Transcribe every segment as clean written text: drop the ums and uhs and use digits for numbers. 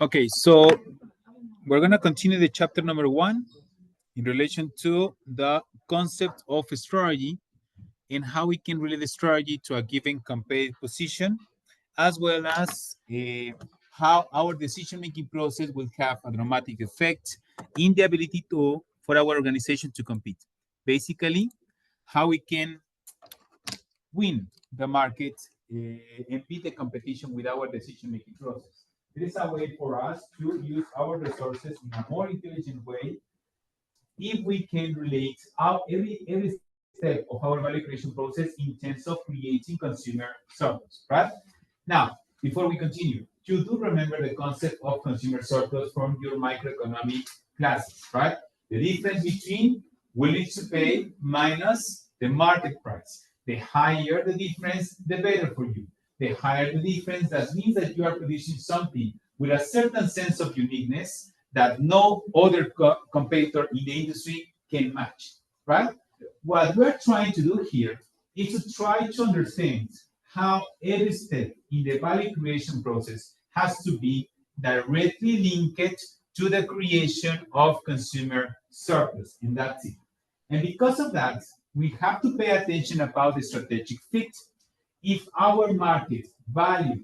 Okay, so we're going to continue the chapter number 1 in relation to the concept of strategy and how we can relate the strategy to a given competitive position, as well as how our decision-making process will have a dramatic effect in the ability for our organization to compete. Basically, how we can win the market and beat the competition with our decision-making process. It is a way for us to use our resources in a more intelligent way if we can relate every step of our value creation process in terms of creating consumer surplus, right? Now, before we continue, you do remember the concept of consumer surplus from your microeconomic classes, right? The difference between willing to pay minus the market price. The higher the difference, the better for you. The higher the difference, that means that you are producing something with a certain sense of uniqueness that no other competitor in the industry can match, right? What we're trying to do here is to try to understand how every step in the value creation process has to be directly linked to the creation of consumer surplus, and that's it. And because of that, we have to pay attention about the strategic fit. If our market value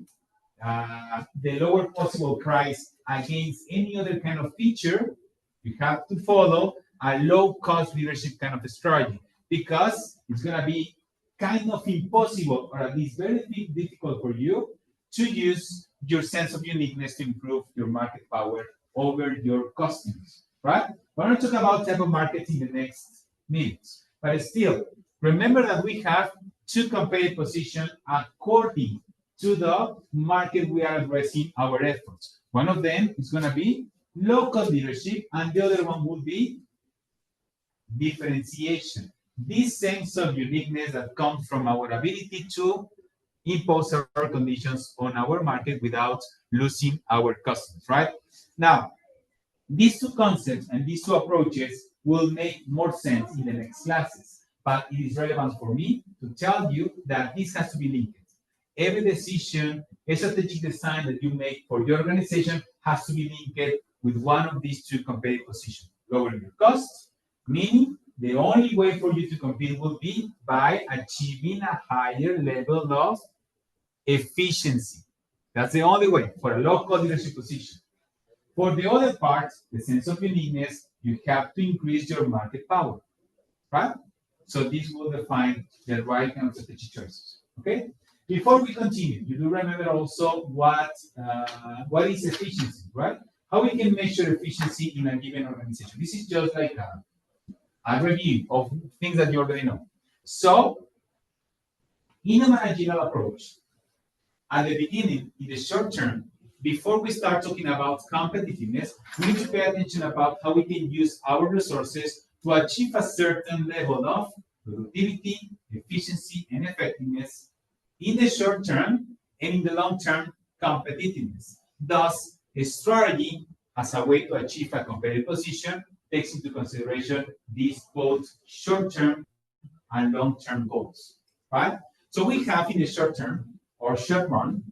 the lower possible price against any other kind of feature, you have to follow a low-cost leadership kind of strategy, because it's going to be kind of impossible, or at least very difficult for you to use your sense of uniqueness to improve your market power over your customers, right? We're going to talk about type of markets in the next minutes, but still, remember that we have two competitive positions according to the market we are addressing our efforts. One of them is going to be local leadership, and the other one will be differentiation. This sense of uniqueness that comes from our ability to impose our conditions on our market without losing our customers, right? Now, these two concepts and these two approaches will make more sense in the next classes, but it is relevant for me to tell you that this has to be linked. Every decision, a strategic design that you make for your organization has to be linked with one of these two competitive positions. Lowering your costs, meaning the only way for you to compete will be by achieving a higher level of efficiency. That's the only way for a local leadership position. For the other part, the sense of uniqueness, you have to increase your market power, right? So this will define the right kind of strategic choices, okay? Before we continue, you do remember also what is efficiency, right? How we can measure efficiency in a given organization. This is just like a review of things that you already know. So, in a managerial approach, at the beginning, in the short term, before we start talking about competitiveness, we need to pay attention about how we can use our resources to achieve a certain level of productivity, efficiency, and effectiveness in the short term and in the long term competitiveness. Thus, a strategy as a way to achieve a competitive position takes into consideration these both short-term and long-term goals, right? So we have in the short term or short run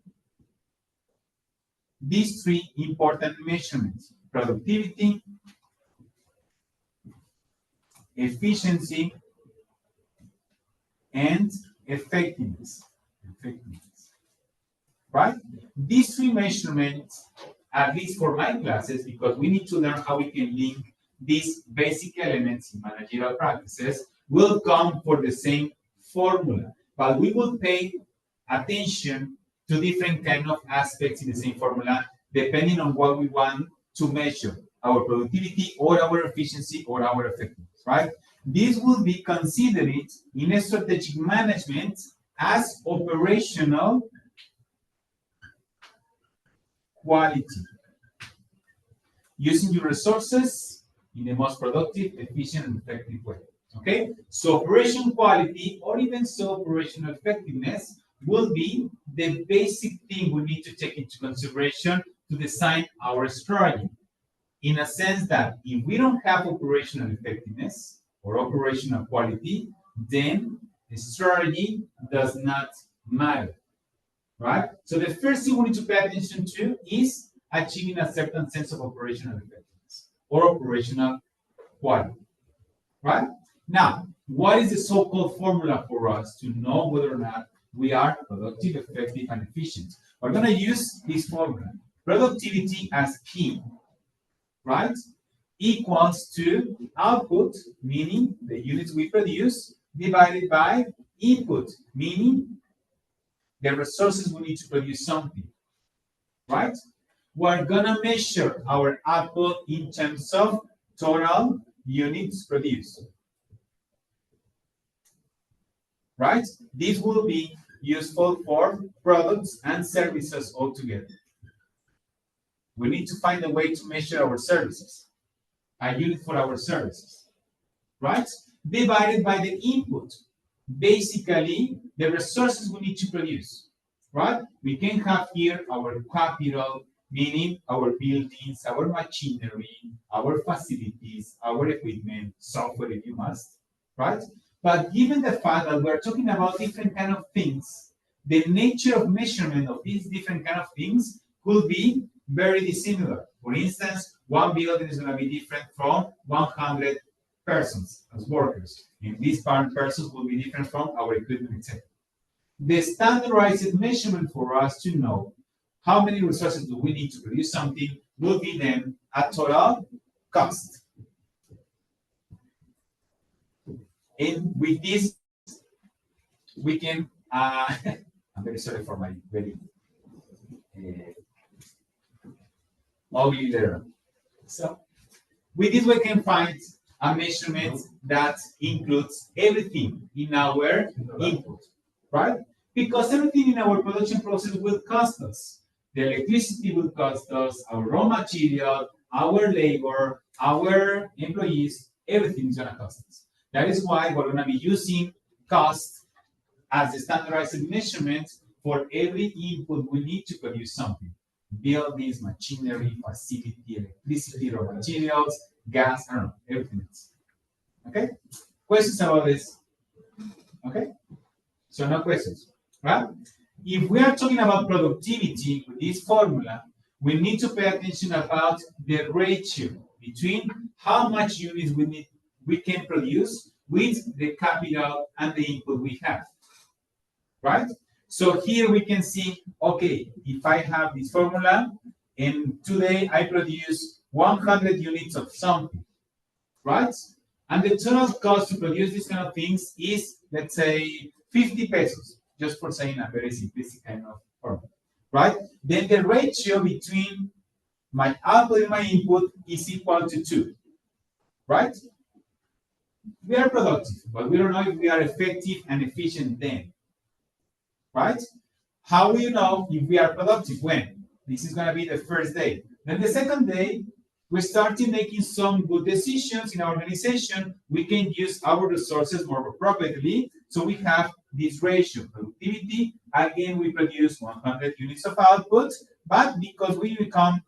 these three important measurements: productivity, efficiency, and effectiveness. Right? These three measurements, at least for my classes, because we need to learn how we can link these basic elements in managerial practices, will come for the same formula, but we will pay attention to different kind of aspects in the same formula, depending on what we want to measure, our productivity or our efficiency or our effectiveness, right? This will be considered in a strategic management as operational quality. Using your resources in the most productive, efficient, and effective way. Okay? So operation quality, or even so operational effectiveness, will be the basic thing we need to take into consideration to design our strategy. In a sense that if we don't have operational effectiveness or operational quality, then the strategy does not matter, right? So the first thing we need to pay attention to is achieving a certain sense of operational effectiveness or operational quality, right? Now, what is the so-called formula for us to know whether or not we are productive, effective, and efficient? We're going to use this formula. Productivity as P, right, equals to output, meaning the units we produce, divided by input, meaning the resources we need to produce something, right? We're going to measure our output in terms of total units produced, right? This will be useful for products and services altogether. We need to find a way to measure our services, a unit for our services, right? Divided by the input, basically the resources we need to produce, right? We can have here our capital, meaning our buildings, our machinery, our facilities, our equipment, software if you must, right? But given the fact that we're talking about different kind of things, the nature of measurement of these different kind of things could be very dissimilar. For instance, one building is going to be different from 100 persons as workers. And these persons will be different from our equipment, etc. The standardized measurement for us to know how many resources do we need to produce something will be then a total cost. And with this, we can, I'm very sorry for my very ugly letter. So, with this, we can find a measurement that includes everything in our input, right? Because everything in our production process will cost us. The electricity will cost us, our raw material, our labor, our employees, everything is going to cost us. That is why we're going to be using cost as a standardized measurement for every input we need to produce something. Buildings, machinery, facility, electricity, raw materials, gas, I don't know, everything else. Okay? Questions about this? Okay? So no questions, right? If we are talking about productivity with this formula, we need to pay attention about the ratio between how much units we can produce with the capital and the input we have, right? So here we can see, okay, if I have this formula and today I produce 100 units of something, right? And the total cost to produce these kind of things is, let's say, 50 pesos, just for saying a very simplistic kind of formula, right? Then the ratio between my output and my input is equal to 2, right? We are productive, but we don't know if we are effective and efficient then, right? How will you know if we are productive? When? This is going to be the first day. Then the second day, we started making some good decisions in our organization. We can use our resources more appropriately. So we have this ratio, productivity. Again, we produce 100 units of output, but because we become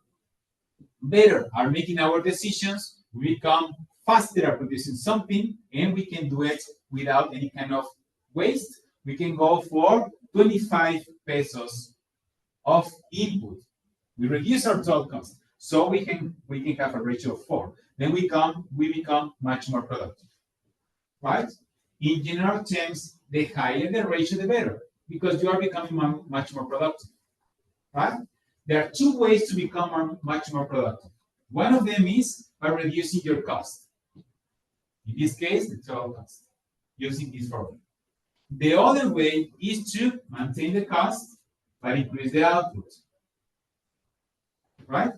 better at making our decisions, we become faster at producing something, and we can do it without any kind of waste. We can go for 25 pesos of input. We reduce our total cost, so we can have a ratio of 4. Then we become much more productive, right? In general terms, the higher the ratio, the better, because you are becoming much more productive, right? There are 2 ways to become much more productive. One of them is by reducing your cost. In this case, the total cost, using this formula. The other way is to maintain the cost, but increase the output, right?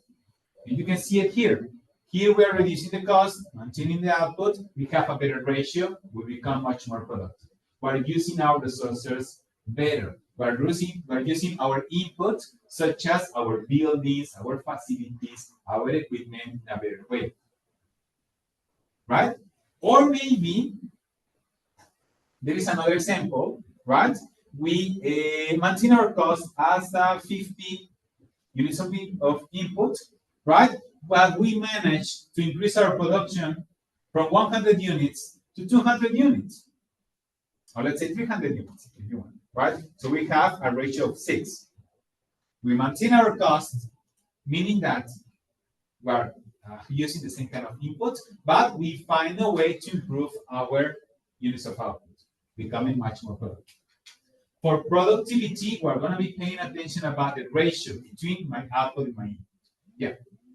And you can see it here. Here we are reducing the cost, maintaining the output. We have a better ratio. We become much more productive. We're using our resources better. We're using our input, such as our buildings, our facilities, our equipment in a better way, right? Or maybe there is another example, right? We maintain our cost as 50 units of input, right? But we manage to increase our production from 100 units to 200 units. Or let's say 300 units, if you want, right? So we have a ratio of 6. We maintain our cost, meaning that we're using the same kind of input, but we find a way to improve our units of output, becoming much more productive. For productivity, we're going to be paying attention about the ratio between my output and my input. Yeah.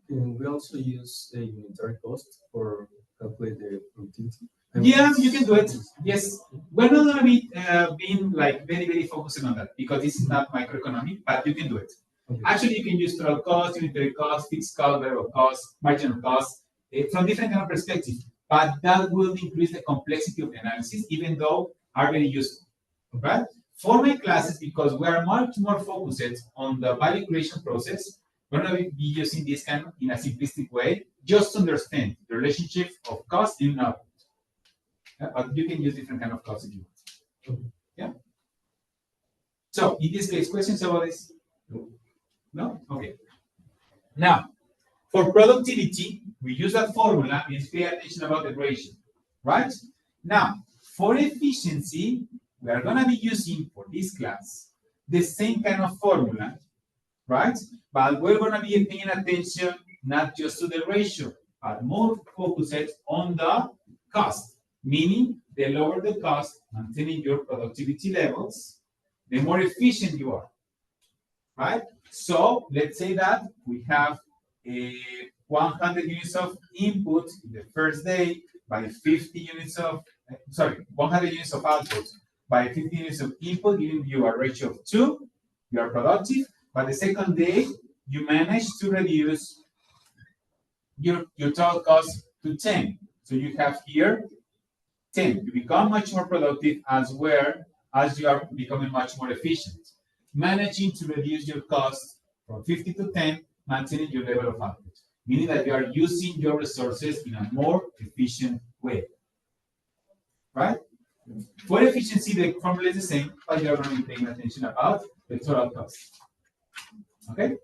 And we also use a unitary cost for calculate the productivity. Yeah, you can do it. Yes, we're not going to be being like very focusing on that because this is not microeconomic, but you can do it. Okay. Actually, you can use total cost, unitary cost, fixed cost, variable cost, marginal cost from different kind of perspectives. But that will increase the complexity of the analysis, even though are very useful. Right? For my classes, because we are much more focused on the value creation process, we're going to be using this kind of in a simplistic way, just to understand the relationship of cost and output. But you can use different kind of costs if you want. Yeah. So in this case, questions about this? No? Okay. Now, for productivity, we use that formula and pay attention about the ratio, right? Now, for efficiency, we are going to be using for this class the same kind of formula, right? But we're going to be paying attention not just to the ratio, but more focused on the cost, meaning the lower the cost, maintaining your productivity levels, the more efficient you are, right? So let's say that we have 100 units of input in the first day by 50 units of, 100 units of output by 50 units of input, giving you a ratio of 2, you are productive. By the second day, you manage to reduce your total cost to 10. So you have here 10. You become much more productive as you are becoming much more efficient. Managing to reduce your cost from 50 to 10, maintaining your level of output, meaning that you are using your resources in a more efficient way. Right? For efficiency, the formula is the same, but you are going to be paying attention about the total cost. Okay?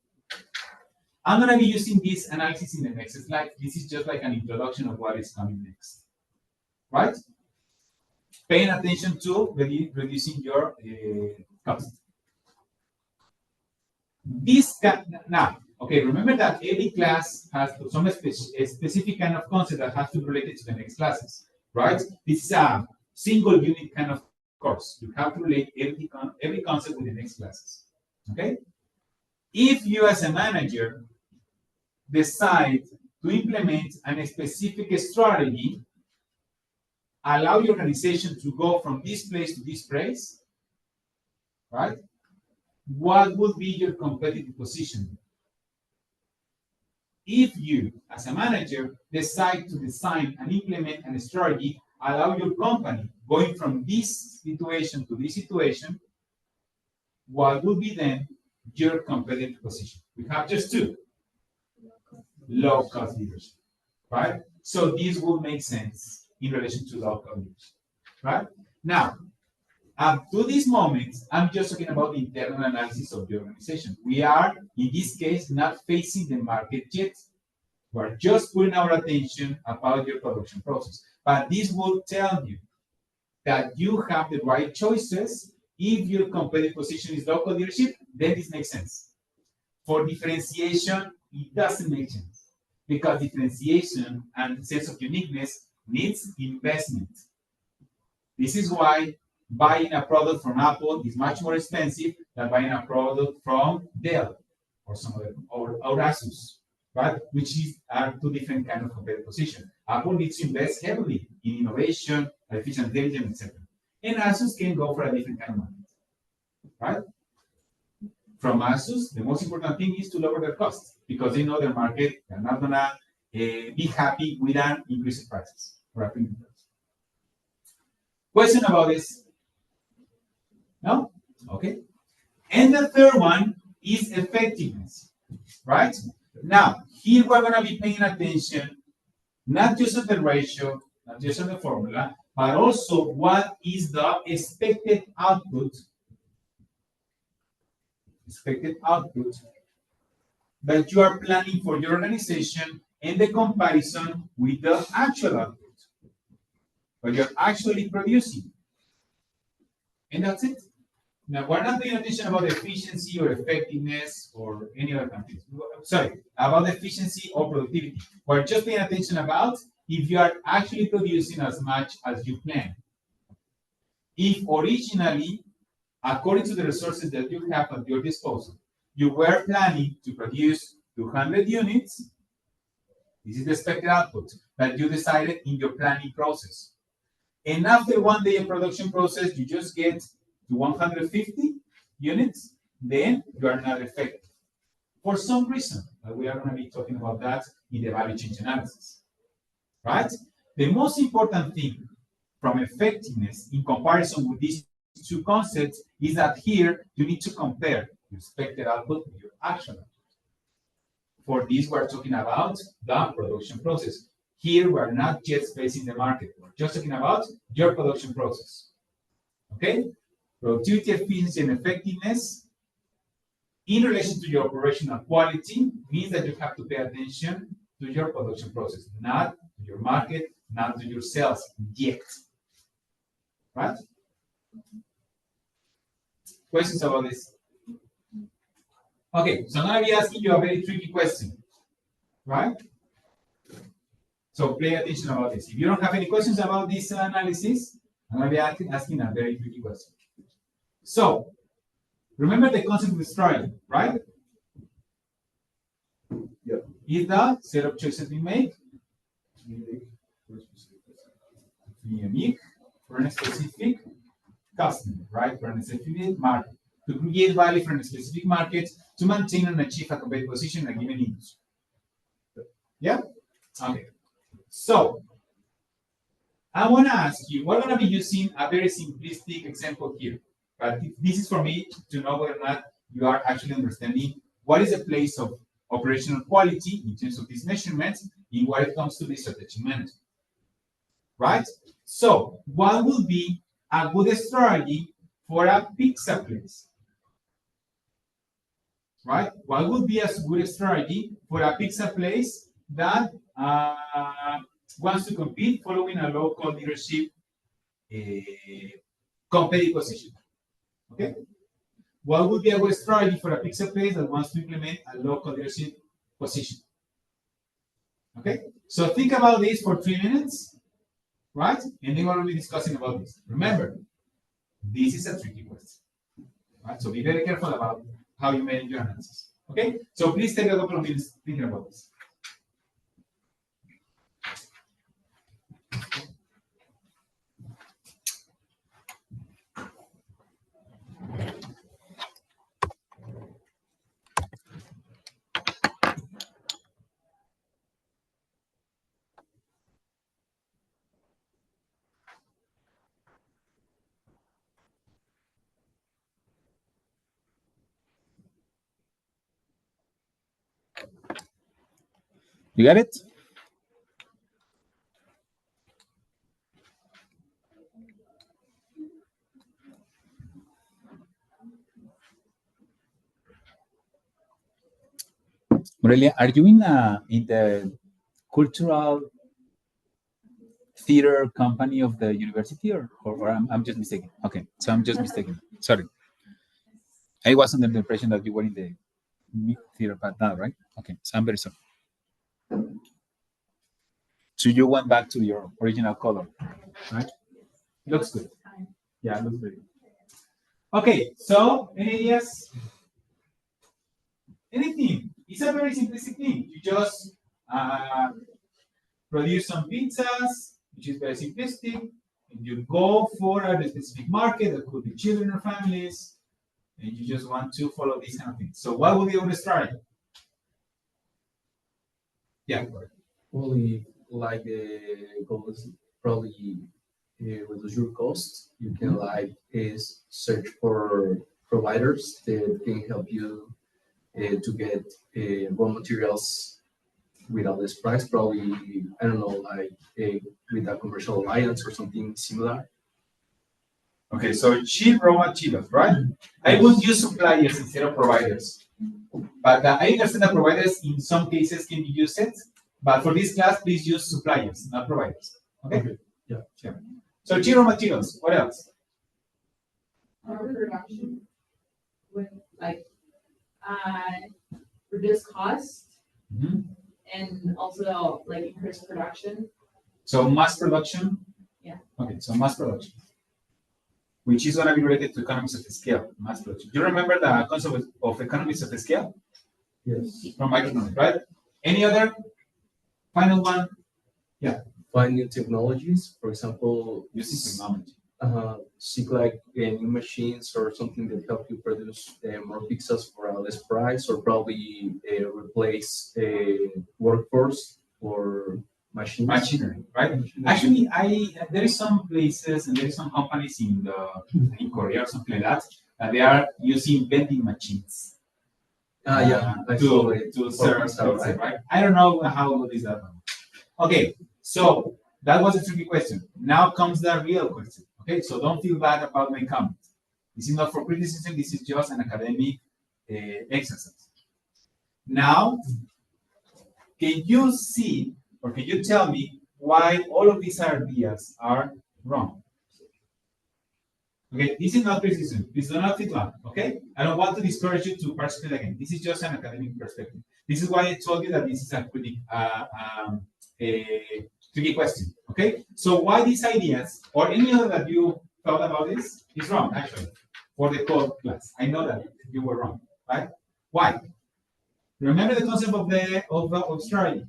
I'm going to be using this analysis in the next slide. This is just like an introduction of what is coming next. Right? Paying attention to reducing your cost. Now, okay, remember that every class has some specific kind of concept that has to be related to the next classes, right? This is a single unit kind of course. You have to relate every concept with the next classes, okay? If you as a manager decide to implement a specific strategy, allow your organization to go from this place to this place, right? What would be your competitive position? If you, as a manager, decide to design and implement a strategy, allow your company going from this situation to this situation, what would be then your competitive position? We have just two. Low-cost leadership, right? So this will make sense in relation to low-cost leadership, right? Now, up to this moment, I'm just talking about the internal analysis of the organization. We are, in this case, not facing the market yet. We're just putting our attention about your production process. But this will tell you that you have the right choices. If your competitive position is local leadership, then this makes sense. For differentiation, it doesn't make sense. Because differentiation and sense of uniqueness needs investment. This is why buying a product from Apple is much more expensive than buying a product from Dell or some other or Asus, right? Which are two different kind of competitive positions. Apple needs to invest heavily in innovation, artificial intelligence, etc. And Asus can go for a different kind of market, right? From Asus, the most important thing is to lower their costs because they know their market. They're not gonna be happy with an increase in prices or a premium price. Question about this? No? Okay. And the third one is effectiveness, right? Now, here we're going to be paying attention not just on the ratio, not just on the formula, but also what is the expected output that you are planning for your organization and the comparison with the actual output, what you're actually producing. And that's it. Now, we're not paying attention about efficiency or effectiveness or any other kind of things. Sorry, about efficiency or productivity. We're just paying attention about if you are actually producing as much as you plan. If originally, according to the resources that you have at your disposal, you were planning to produce 200 units, this is the expected output that you decided in your planning process. And after 1 day of production process, you just get to 150 units, then you are not effective. For some reason, we are going to be talking about that in the value change analysis, right? The most important thing from effectiveness in comparison with these two concepts is that here you need to compare your expected output with your actual output. For this, we're talking about the production process. Here, we're not just facing the market. We're just talking about your production process. Okay? Productivity, efficiency, and effectiveness in relation to your operational quality means that you have to pay attention to your production process, not to your market, not to your sales yet. Right? Questions about this? Okay, so I'm going to be asking you a very tricky question. Right? So pay attention about this. If you don't have any questions about this analysis, I'm going to be asking a very tricky question. So, remember the concept of strategy, right? Yep. Is the set of choices we make unique for a specific customer, right? For a specific market. To create value for a specific market, to maintain and achieve a competitive position in a given industry. Yeah? Okay. So, I want to ask you, we're going to be using a very simplistic example here. But this is for me to know whether or not you are actually understanding what is the place of operational quality in terms of these measurements in what it comes to the strategic management. Right? So, what will be a good strategy for a pizza place? Right? What would be a good strategy for a pizza place that wants to compete following a local leadership competitive position? Okay? What would be a good strategy for a pizza place that wants to implement a local leadership position? Okay? So think about this for 3 minutes, right? And then we'll be discussing about this. Remember, this is a tricky question. Right? So be very careful about how you make your analysis. Okay? So please take a couple of minutes thinking about this. You got it? Morelia, are you in the cultural theater company of the university, or I'm just mistaken? Okay, so I'm just mistaken. Sorry. I was under the impression that you were in the theater, but not, right? Okay, so I'm very sorry. So you went back to your original color, right? Looks good. Yeah, looks very good. Okay, so any ideas? Anything. It's a very simplistic thing. You just produce some pizzas, which is very simplistic, and you go for a specific market that could be children or families, and you just want to follow these kind of things. So what would be your strategy? Yeah. Only like the goals probably reduce your costs. You can like search for providers that can help you to get raw materials without this price. Probably, I don't know, like with a commercial alliance or something similar. Okay, so cheap raw materials, right? I would use suppliers instead of providers. But I understand that providers in some cases can be used, but for this class, please use suppliers, not providers. Okay? Yeah. So cheap raw materials, what else? Production. with like reduce cost Mhm. and also like increase production. So mass production? Yeah. Okay, so mass production, which is going to be related to economies of scale, mass production. Do you remember the concept of economies of scale Yes. from microeconomics, right? Any other final one? Yeah. Find new technologies, for example, Using technology. seek like new machines or something that help you produce more pixels for a less price, or probably replace a workforce for machines. Machinery, right? Actually, there is some places and there is some companies in Korea or something like that they are using vending machines. Yeah, to serve, right? I don't know how good is that one. Okay, so that was a tricky question. Now comes the real question. Okay, so don't feel bad about my comment. This is not for criticism. This is just an academic exercise. Now, can you see or can you tell me why all of these ideas are wrong? Okay, this is not criticism. Please do not feel bad. Okay, I don't want to discourage you to participate again. This is just an academic perspective. This is why I told you that this is a pretty tricky question. Okay, so why these ideas or any other that you thought about this is wrong actually for the code class. I know that you were wrong, right? Why? Remember the concept of strategy.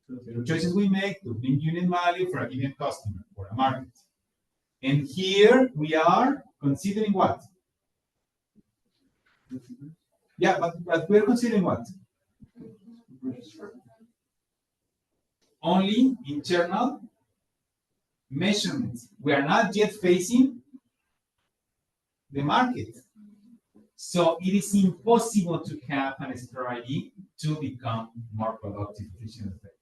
The choices we make to bring unit value for a given customer or a market. And here we are considering what? Yeah, but we're considering what? Only internal measurements. We are not yet facing the market. So it is impossible to have a strategy to become more productive, efficient, and effective.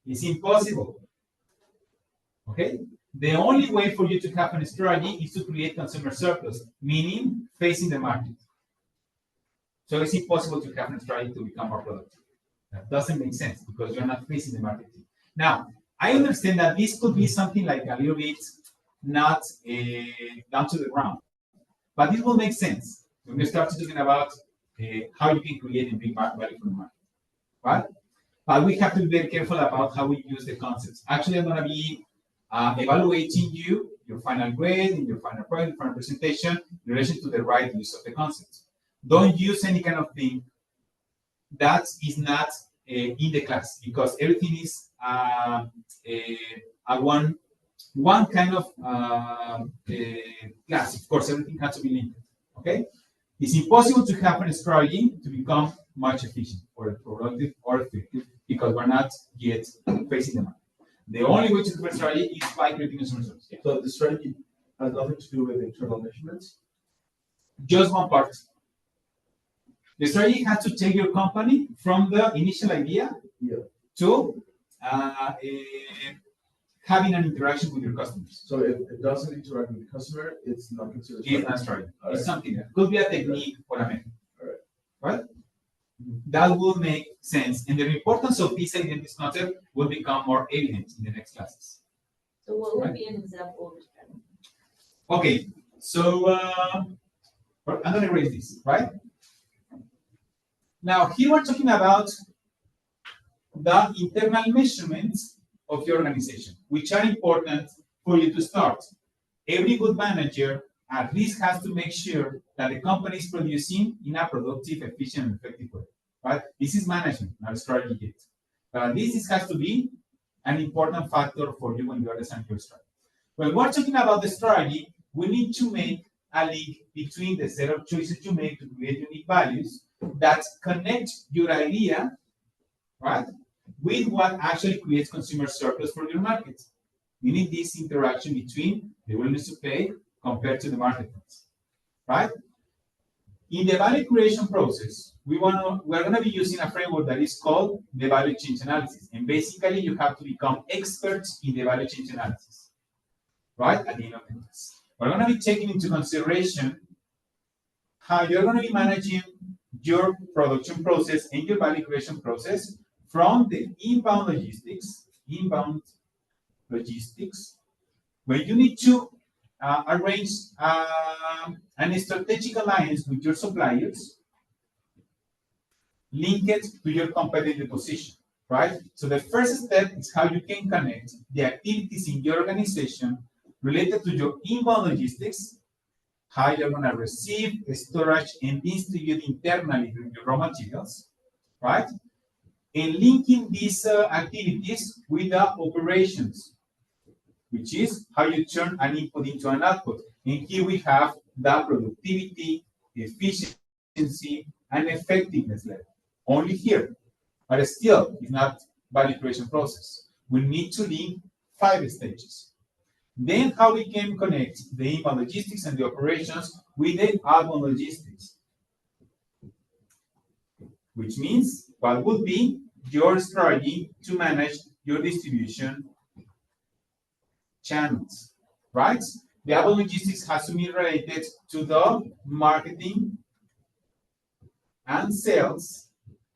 It's impossible. Okay? The only way for you to have a strategy is to create consumer surplus, meaning facing the market. So it's impossible to have a strategy to become more productive. That doesn't make sense because you're not facing the market. Now, I understand that this could be something like a little bit not down to the ground, but it will make sense when we start talking about how you can create and bring value for the market, right? But we have to be very careful about how we use the concepts. Actually, I'm going to be evaluating your final grade, and your final project, final presentation in relation to the right use of the concepts. Don't use any kind of thing that is not in the class because everything is one kind of class. Of course, everything has to be linked. Okay, it's impossible to have a strategy to become much efficient or productive or effective because we're not yet facing the market. The only way to do a strategy is by creating consumer service. So the strategy has nothing to do with internal measurements? Just one part. The strategy has to take your company from the initial idea to having an interaction with your customers. So if it doesn't interact with the customer, it's not considered strategy. It's not strategy. All It's right. something that could be a technique or a method. All right. Right? That will make sense. And the importance of this concept will become more evident in the next classes. So what would be an example of a strategy? Okay, so I'm going to erase this, right? Now, here we're talking about the internal measurements of your organization, which are important for you to start. Every good manager at least has to make sure that the company is producing in a productive, efficient, and effective way, right? This is management, not strategy yet. But this has to be an important factor for you when you are designing your strategy. When we're talking about the strategy, we need to make a link between the set of choices you make to create unique values that connect your idea, right, with what actually creates consumer surplus for your market. We need this interaction between the willingness to pay compared to the marketplace, right? In the value creation process, we're going to be using a framework that is called the value change analysis. And basically, you have to become experts in the value change analysis, right? At the end of the class. We're going to be taking into consideration how you're going to be managing your production process and your value creation process from the inbound logistics, where you need to arrange an strategic alliance with your suppliers, link it to your competitive position, right? So the first step is how you can connect the activities in your organization related to your inbound logistics, how you're going to receive, storage, and distribute internally your raw materials, right? And linking these activities with the operations, which is how you turn an input into an output. And here we have the productivity, efficiency, and effectiveness level. Only here, but still, it's not value creation process. We need to link 5 stages. Then how we can connect the inbound logistics and the operations with the outbound logistics, which means what would be your strategy to manage your distribution channels, right? The outbound logistics has to be related to the marketing and sales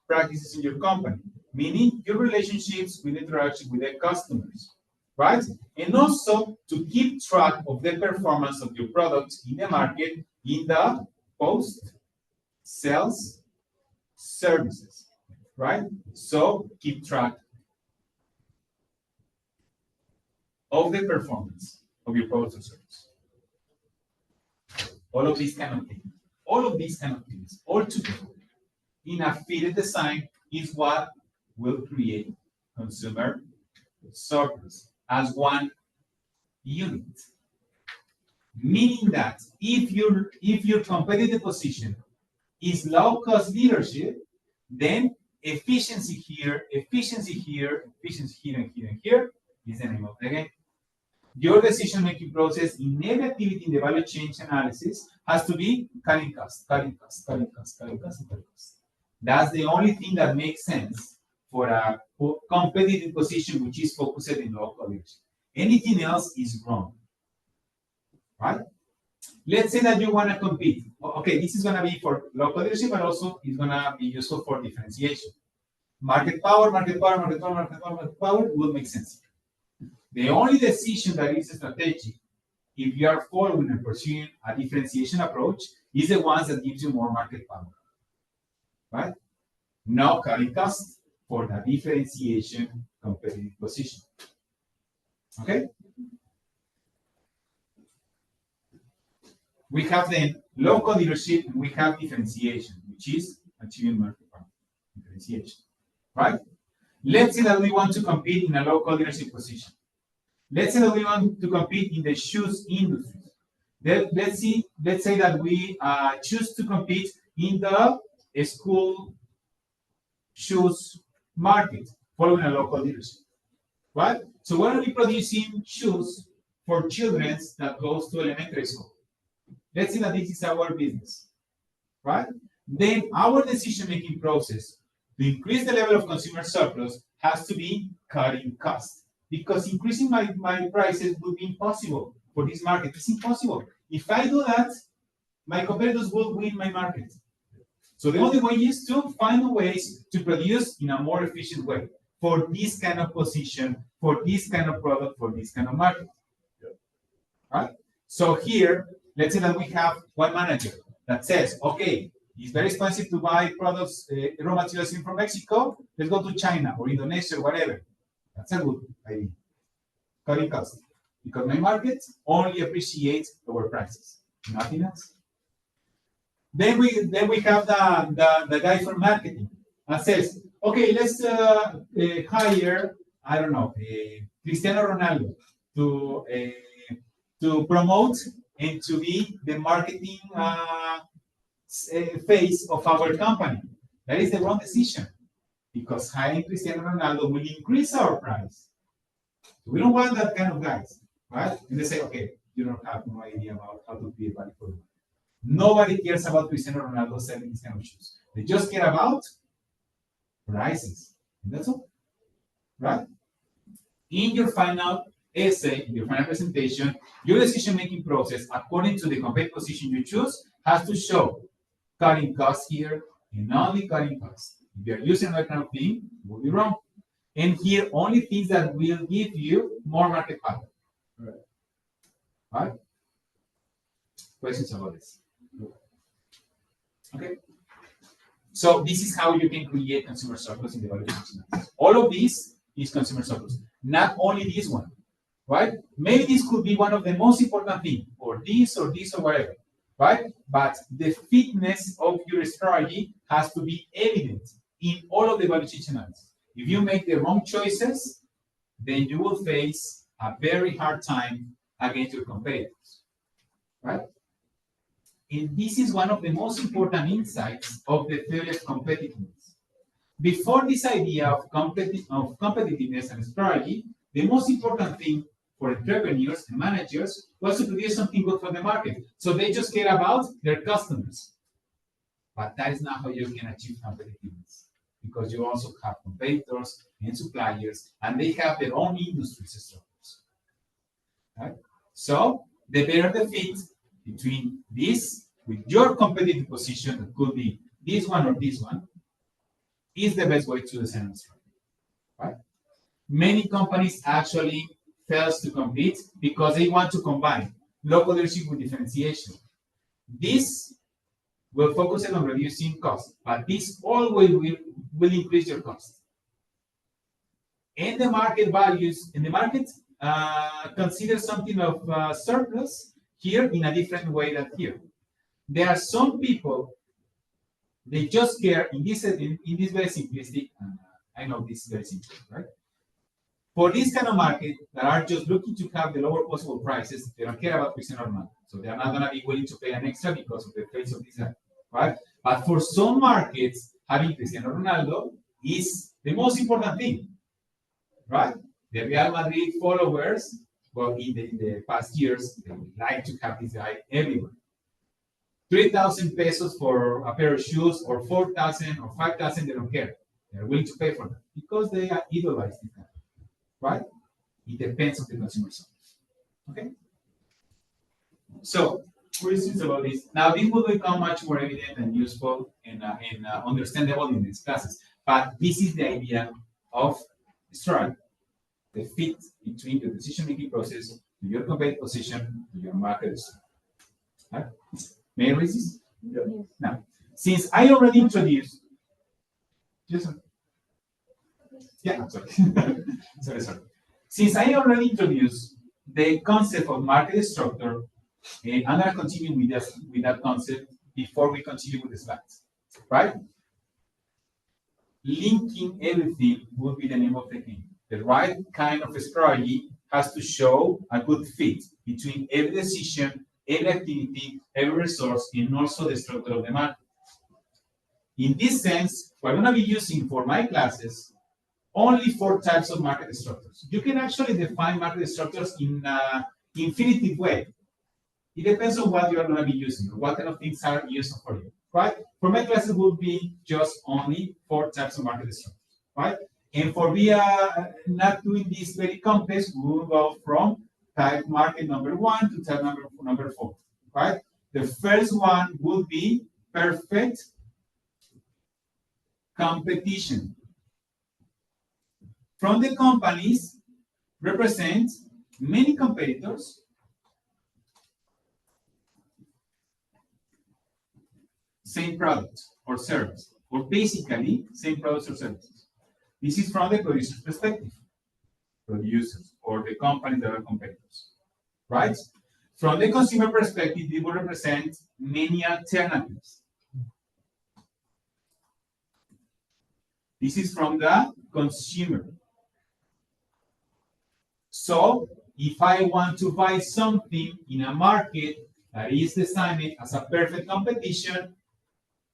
practices in your company, meaning your relationships with interaction with the customers, right? And also to keep track of the performance of your products in the market in the post-sales services, right? So keep track of the performance of your product or service. All of these kind of things, all together in a fitted design is what will create consumer surplus as one unit. Meaning that if your competitive position is low cost leadership, then efficiency here, efficiency here, efficiency here, and here, and here is the name of the game. Your decision-making process in every activity in the value chain analysis has to be cutting cost, cutting cost, cutting cost, cutting cost, and cutting cost. That's the only thing that makes sense for a competitive position which is focused in local leadership. Anything else is wrong, right? Let's say that you want to compete. Okay, this is going to be for local leadership, but also it's going to be useful for differentiation. Market power, market power, market power, market power, market power will make sense. The only decision that is strategic, if you are following and pursuing a differentiation approach, is the ones that gives you more market power, right? No cutting costs for the differentiation competitive position. Okay? We have then local leadership and we have differentiation, which is achieving market power. Differentiation, right? Let's say that we want to compete in a local leadership position. Let's say that we want to compete in the shoes industry. Let's say that we choose to compete in the school shoes market, following a local leadership, right? So we're going to be producing shoes for children that goes to elementary school. Let's say that this is our business, right? Then our decision-making process to increase the level of consumer surplus has to be cutting costs. Because increasing my prices would be impossible for this market. It's impossible. If I do that, my competitors will win my market. So the only way is to find ways to produce in a more efficient way for this kind of position, for this kind of product, for this kind of market. Right? So here, let's say that we have one manager that says, okay, it's very expensive to buy products, raw materials in from Mexico. Let's go to China or Indonesia or whatever. That's a good idea. Cutting costs. Because my market only appreciates lower prices. Nothing else. Then we have the guy from marketing and says, okay, let's hire, I don't know, Cristiano Ronaldo to promote and to be the marketing face of our company. That is the wrong decision. Because hiring Cristiano Ronaldo will increase our price. So we don't want that kind of guys, right? And they say, okay, you don't have no idea about how to create value for them. Nobody cares about Cristiano Ronaldo selling these kind of shoes. They just care about prices. And that's all, right? In your final essay, in your final presentation, your decision-making process, according to the competitive position you choose, has to show cutting costs here and only cutting costs. If you're using that kind of thing, it will be wrong. And here, only things that will give you more market power. Right? Questions about this? Okay. So this is how you can create consumer circles in the value chain. All of this is consumer circles. Not only this one, right? Maybe this could be one of the most important things, or this or whatever, right? But the fitness of your strategy has to be evident in all of the value chain channels. If you make the wrong choices, then you will face a very hard time against your competitors, right? And this is one of the most important insights of the theory of competitiveness. Before this idea of competitiveness and strategy, the most important thing for entrepreneurs and managers was to produce something good for the market. So they just care about their customers. But that is not how you can achieve competitiveness, because you also have competitors and suppliers, and they have their own industry structures. Right? So the better the fit between this with your competitive position, that could be this one or this one, is the best way to design a strategy. Right? Many companies actually fail to compete because they want to combine local leadership with differentiation. This will focus on reducing costs, but this always will increase your cost. And the market values, and the market considers something of surplus here in a different way than here. There are some people, they just care in this very simplistic, I know this is very simple, right? For this kind of market that are just looking to have the lower possible prices, they don't care about Cristiano Ronaldo. So they are not going to be willing to pay an extra because of the face of this guy, right? But for some markets, having Cristiano Ronaldo is the most important thing, right? The Real Madrid followers, well, in the past years, they would like to have this guy everywhere. 3,000 pesos for a pair of shoes, or 4,000 or 5,000, they don't care. They're willing to pay for that because they are idolized this guy. Right? It depends on the consumer service. Okay? So, questions about this. Now, this will become much more evident and useful and understandable in these classes. But this is the idea of strategy, the fit between the decision-making process to your competitive position to your market strategy. Right? May I raise this? Yeah. Now, since I already introduced, yeah, sorry. sorry. Since I already introduced the concept of market structure, I'm going to continue with that concept before we continue with the slides, right? Linking everything would be the name of the game. The right kind of strategy has to show a good fit between every decision, every activity, every resource, and also the structure of the market. In this sense, we're going to be using for my classes only 4 types of market structures. You can actually define market structures in an infinitive way. It depends on what you are going to be using, or what kind of things are useful for you, right? For my classes, will be just only 4 types of market structures, right? And for we are not doing this very complex, we will go from type market number 1 to type number 4, right? The first one would be perfect competition. From the companies represent many competitors, same product or service, or basically same products or services. This is from the producer's perspective, producers or the companies that are competitors, right? From the consumer perspective, it will represent many alternatives. This is from the consumer. So, if I want to buy something in a market that is designed as a perfect competition,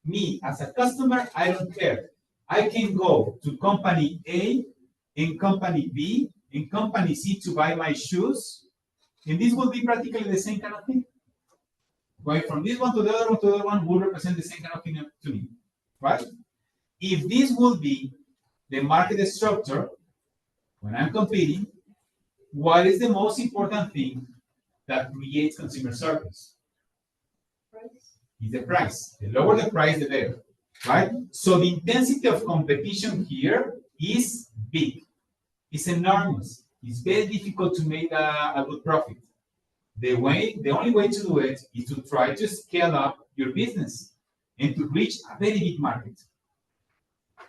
me as a customer, I don't care. I can go to company A and company B and company C to buy my shoes, and this will be practically the same kind of thing. Going from this one to the other one to the other one will represent the same kind of thing to me, right? If this will be the market structure, when I'm competing, what is the most important thing that creates consumer service? Is the price. The lower the price, the better, right? So the intensity of competition here is big. It's enormous. It's very difficult to make a good profit. The only way to do it is to try to scale up your business and to reach a very big market,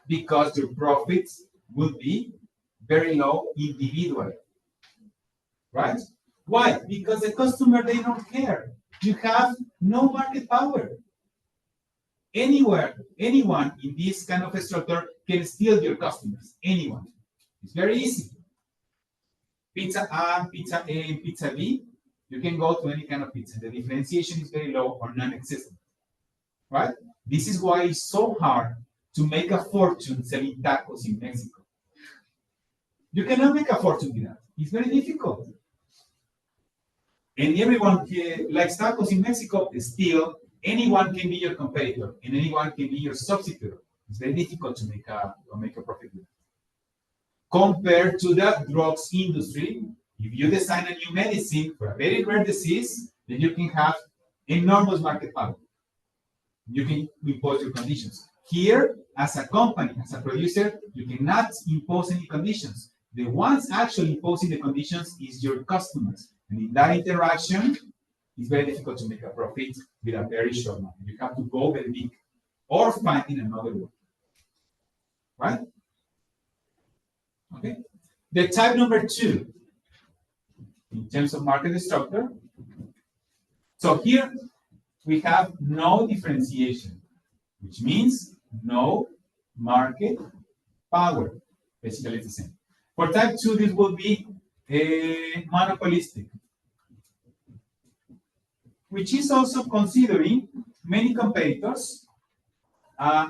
because your profits will be very low individually, right? Why? Because the customer, they don't care. You have no market power. Anywhere, anyone in this kind of a structure can steal your customers. Anyone. It's very easy. Pizza A, pizza A, and pizza B, you can go to any kind of pizza. The differentiation is very low or non-existent, right? This is why it's so hard to make a fortune selling tacos in Mexico. You cannot make a fortune with that. It's very difficult. And everyone likes tacos in Mexico. Still, anyone can be your competitor, and anyone can be your substitute. It's very difficult to make a profit with that. Compared to the drugs industry, if you design a new medicine for a very rare disease, then you can have enormous market power. You can impose your conditions. Here, as a company, as a producer, you cannot impose any conditions. The ones actually imposing the conditions is your customers. And in that interaction, it's very difficult to make a profit with a very short money. You have to go very big or finding another way. Right? Okay. The type number 2, in terms of market structure. So here we have no differentiation, which means no market power. Basically, it's the same. For type 2, this will be monopolistic, which is also considering many competitors,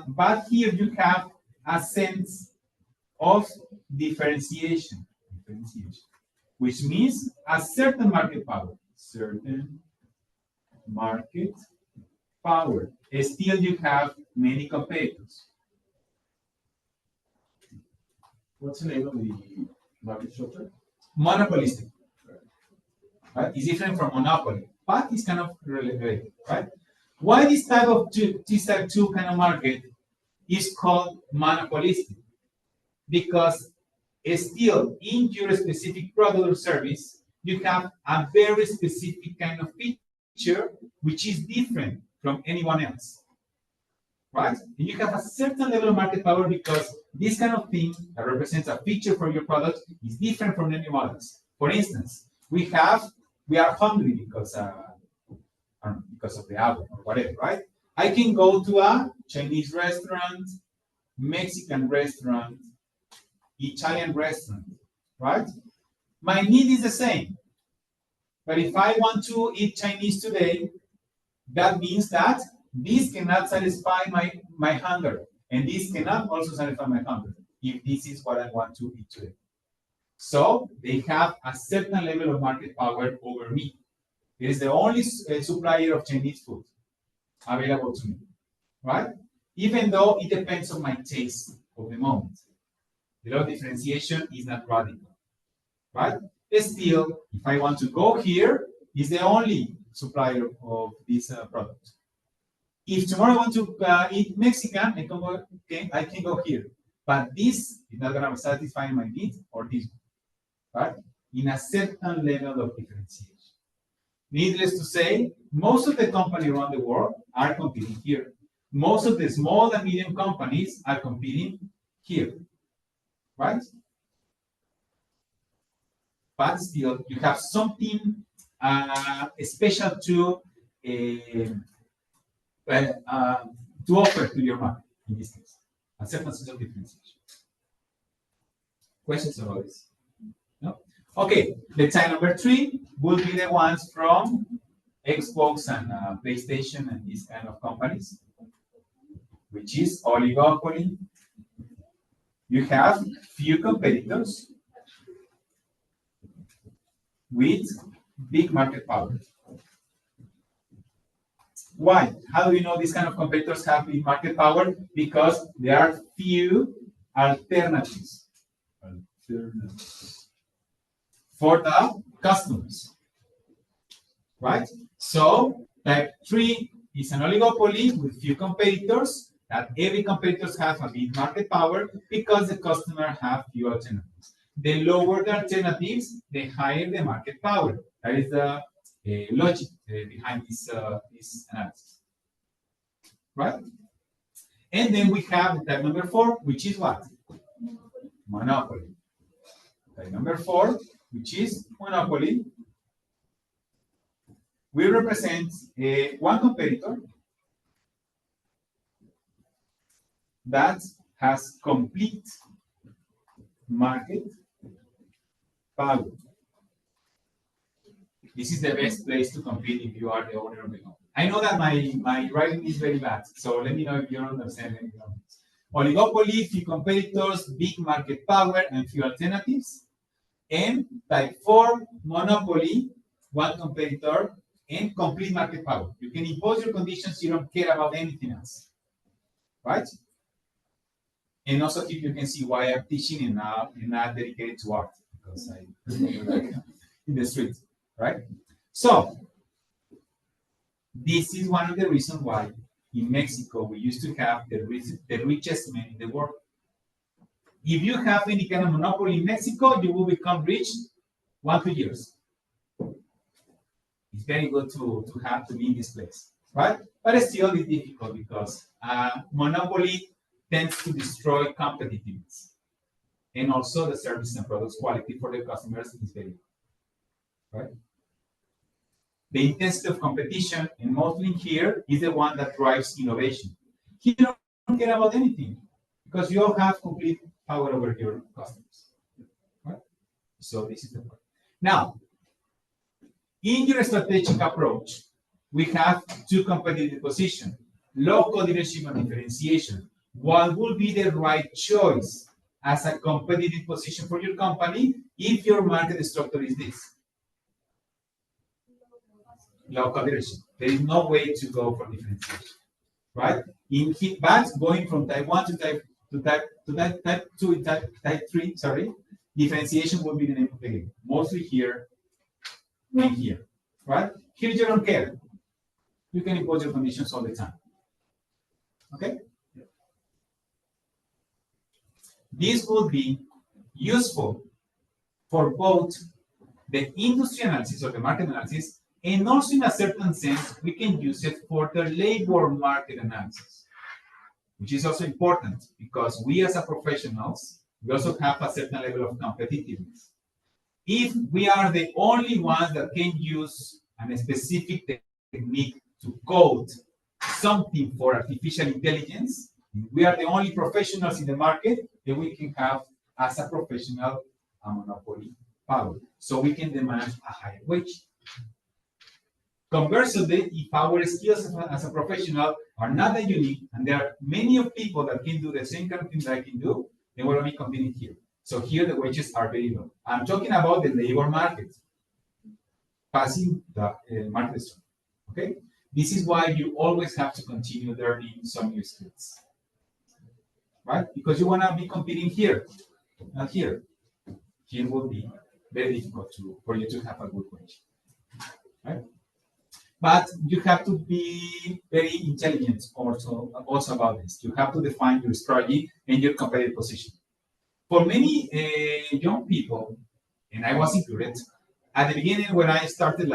but here you have a sense of differentiation, which means a certain market power. Certain market power. Still, you have many competitors. What's the name of the market structure? Monopolistic. Right? It's different from monopoly, but it's kind of related, right? Why this type 2 kind of market is called monopolistic? Because still in your specific product or service, you have a very specific kind of feature which is different from anyone else, right? And you have a certain level of market power because this kind of thing that represents a feature for your product is different from anyone else. For instance, we are hungry because of the album or whatever, right? I can go to a Chinese restaurant, Mexican restaurant, Italian restaurant, right? My need is the same. But if I want to eat Chinese today, that means that this cannot satisfy my hunger. And this cannot also satisfy my hunger if this is what I want to eat today. So they have a certain level of market power over me. It is the only supplier of Chinese food available to me, right? Even though it depends on my taste of the moment. The law of differentiation is not radical, right? Still, if I want to go here, it's the only supplier of this product. If tomorrow I want to eat Mexican, I can go here. But this is not going to satisfy my need or this one, right? In a certain level of differentiation. Needless to say, most of the companies around the world are competing here. Most of the small and medium companies are competing here, right? But still, you have something special to offer to your market, in this case, a certain sense of differentiation. Questions about this? No? Okay, the type number 3 will be the ones from Xbox and PlayStation and these kind of companies, which is oligopoly. You have few competitors with big market power. Why? How do we know these kind of competitors have big market power? Because there are few alternatives for the customers, right? So type 3 is an oligopoly with few competitors, that every competitor has a big market power because the customer have few alternatives. The lower the alternatives, the higher the market power. That is the logic behind this analysis, right? And then we have type number 4, which is what? Monopoly. Type number 4, which is monopoly. We represent one competitor that has complete market power. This is the best place to compete if you are the owner of the company. I know that my writing is very bad, so let me know if you don't understand anything. Oligopoly, few competitors, big market power, and few alternatives. And type 4, monopoly, one competitor, and complete market power. You can impose your conditions, you don't care about anything else, right? And also here you can see why I'm teaching and not dedicated to art, because I in the street, right? So this is one of the reasons why in Mexico we used to have the richest men in the world. If you have any kind of monopoly in Mexico, you will become rich 1-2 years. It's very good to have to be in this place, right? But it's still difficult because monopoly tends to destroy competitiveness. And also the service and products quality for the customers is very good, right? The intensity of competition, and mostly here, is the one that drives innovation. Here you don't care about anything because you all have complete power over your customers, right? So this is the point. Now, in your strategic approach, we have 2 competitive positions, local leadership and differentiation. What will be the right choice as a competitive position for your company if your market structure is this? Local leadership. There is no way to go for differentiation, right? But going from type 1 to type 2 type 3, sorry, differentiation will be the name of the game. Mostly here and here, right? Here you don't care. You can impose your conditions all the time. Okay? This will be useful for both the industry analysis or the market analysis, and also in a certain sense, we can use it for the labor market analysis, which is also important because we as a professionals, we also have a certain level of competitiveness. If we are the only ones that can use a specific technique to code something for artificial intelligence, we are the only professionals in the market that we can have as a professional a monopoly power. So we can demand a higher wage. Conversely, if our skills as a professional are not that unique, and there are many of people that can do the same kind of thing that I can do, then we're only competing here. So here the wages are very low. I'm talking about the labor market, passing the market structure. Okay, this is why you always have to continue learning some new skills, right? Because you want to be competing here, not here. Here will be very difficult for you to have a good wage, right? But you have to be very intelligent also about this. You have to define your strategy and your competitive position. For many young people, and I was included, at the beginning when I started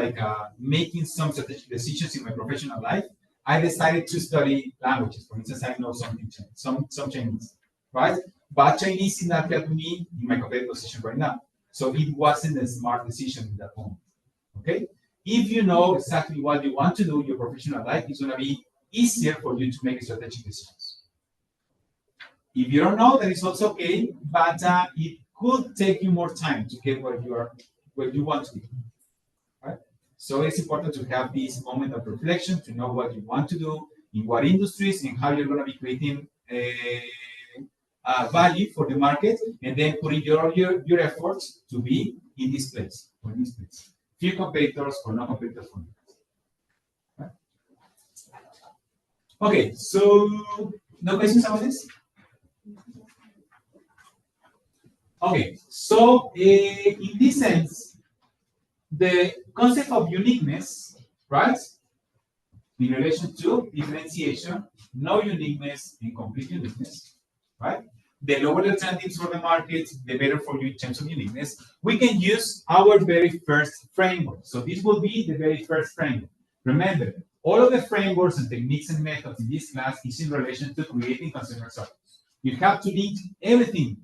making some strategic decisions in my professional life, I decided to study languages. For instance, I know some Chinese, right? But Chinese is not helping me in my competitive position right now. So it wasn't a smart decision in that moment, okay? If you know exactly what you want to do in your professional life, it's going to be easier for you to make strategic decisions. If you don't know, then it's also okay, but it could take you more time to get where you want to be. Right? So it's important to have this moment of reflection to know what you want to do, in what industries, and how you're going to be creating value for the market, and then putting your efforts to be in this place or in this place. Few competitors or no competitors for you. Right? Okay, so no questions about this? Okay, so in this sense, the concept of uniqueness, right, in relation to differentiation, no uniqueness and complete uniqueness, right? the lower the alternatives for the market, the better for you in terms of uniqueness. We can use our very first framework. So this will be the very first framework. Remember, all of the frameworks and techniques and methods in this class is in relation to creating consumer surplus. You have to link everything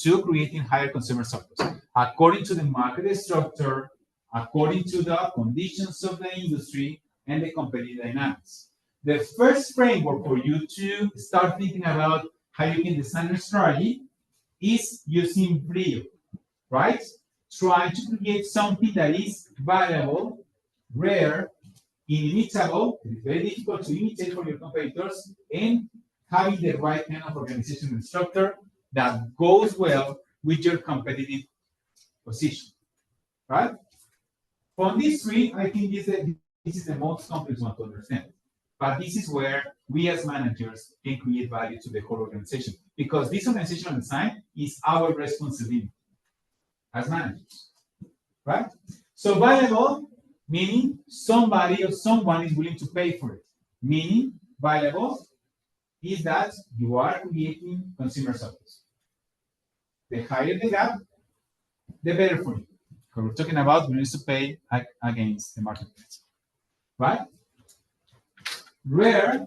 to creating higher consumer surplus according to the market structure, according to the conditions of the industry and the competitive dynamics. The first framework for you to start thinking about how you can design a strategy is using BRIO, right? Trying to create something that is valuable, rare, inimitable, it is very difficult to imitate for your competitors, and having the right kind of organizational structure that goes well with your competitive position, right? From these three, I think this is the most complex one to understand. But this is where we as managers can create value to the whole organization, because this organizational design is our responsibility as managers, right? So valuable, meaning somebody or someone is willing to pay for it. Meaning valuable is that you are creating consumer surplus. The higher the gap, the better for you. Because we're talking about we need to pay against the marketplace, right? Rare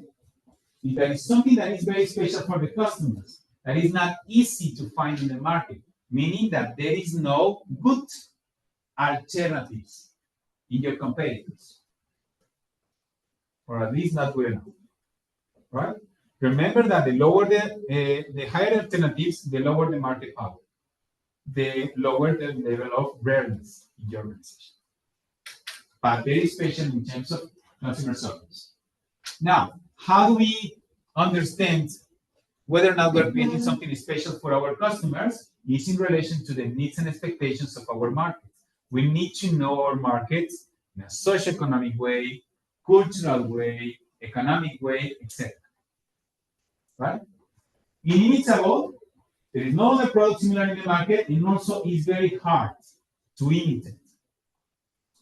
is that is something that is very special for the customers, that is not easy to find in the market, meaning that there is no good alternatives in your competitors, or at least not good enough, right? Remember that the lower the higher alternatives, the lower the market power, the lower the level of rareness in your organization. But very special in terms of consumer service. Now, how do we understand whether or not we're creating something special for our customers? Is in relation to the needs and expectations of our markets. We need to know our markets in a socioeconomic way, cultural way, economic way, etc. Right? Inimitable, there is no other product similar in the market, and also is very hard to imitate.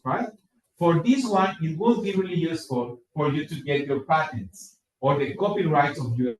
Right? For this one, it would be really useful for you to get your patents or the copyright of your